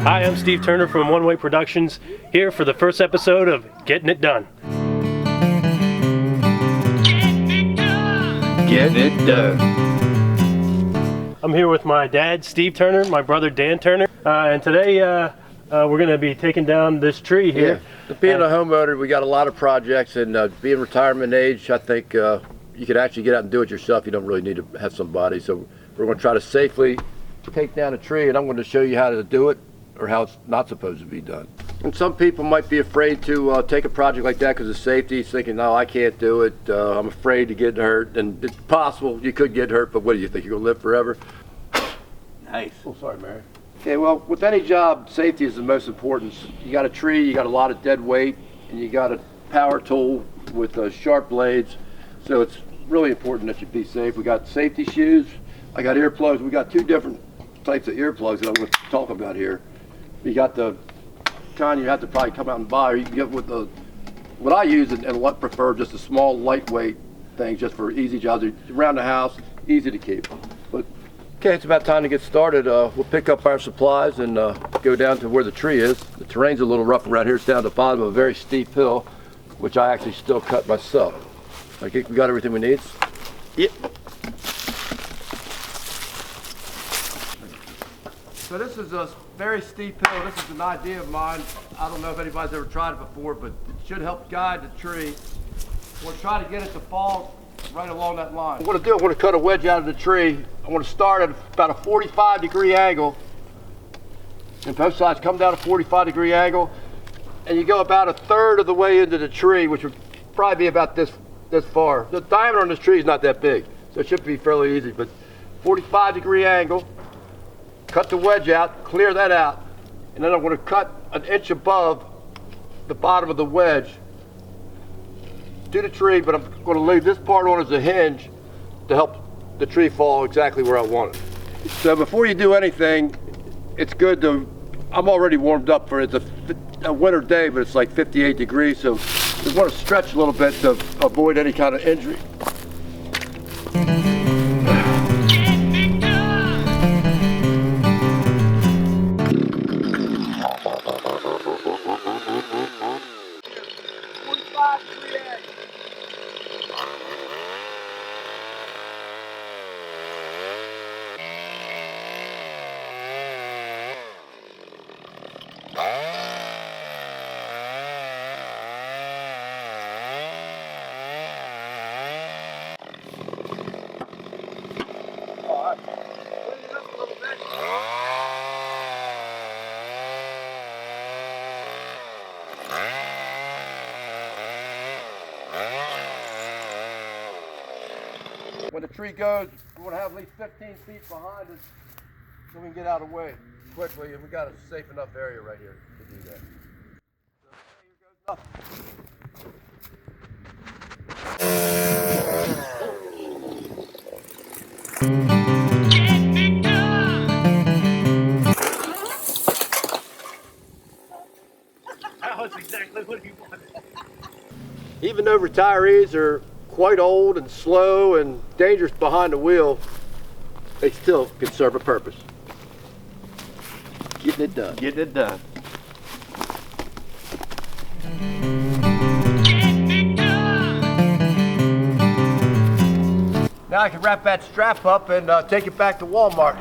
Hi, I'm Steve Turner from One Way Productions, here for the first episode of Getting It Done. Getting it done. I'm here with my dad, Steve Turner, my brother, Dan Turner, and today we're going to be taking down this tree here. Yeah. Being a homeowner, we got a lot of projects, and being retirement age, I think you could actually get out and do it yourself. You don't really need to have somebody. So we're going to try to safely take down a tree, and I'm going to show you how to do it or how it's not supposed to be done. And some people might be afraid to take a project like that because of safety, thinking, no, I can't do it. I'm afraid to get hurt. And it's possible you could get hurt, but what do you think? You're going to live forever? Nice. Oh, sorry, Mary. Okay, well, with any job, safety is the most important. You got a tree, you got a lot of dead weight, and you got a power tool with sharp blades. So it's really important that you be safe. We got safety shoes. I got earplugs. We got two different types of earplugs that I'm going to talk about here. You got the kind you have to probably come out and buy, or you can get with the, what I use and what prefer, just a small lightweight thing just for easy jobs around the house, easy to keep. But okay, it's about time to get started. We'll pick up our supplies and go down to where the tree is. The terrain's a little rough around here. It's down at the bottom of a very steep hill, which I actually still cut myself. Okay, we got everything we need? Yep. So this is a very steep hill. This is an idea of mine. I don't know if anybody's ever tried it before, but it should help guide the tree. We'll try to get it to fall right along that line. What I'm going to do, I'm going to cut a wedge out of the tree. I'm going to start at about a 45-degree angle. And both sides come down a 45-degree angle. And you go about a third of the way into the tree, which would probably be about this far. The diameter on this tree is not that big, so it should be fairly easy. But 45-degree angle. Cut the wedge out, clear that out, and then I'm going to cut an inch above the bottom of the wedge to the tree, but I'm going to leave this part on as a hinge to help the tree fall exactly where I want it. So before you do anything, it's good to, I'm already warmed up for it. It's a winter day, but it's like 58 degrees, so you want to stretch a little bit to avoid any kind of injury. When the tree goes, we want to have at least 15 feet behind us so we can get out of the way quickly, and we got a safe enough area right here to do that. So here goes nothing. That was exactly what he wanted. Even though retirees are quite old and slow and dangerous behind the wheel, they still can serve a purpose. Getting it done. Getting it done. Now I can wrap that strap up and take it back to Walmart.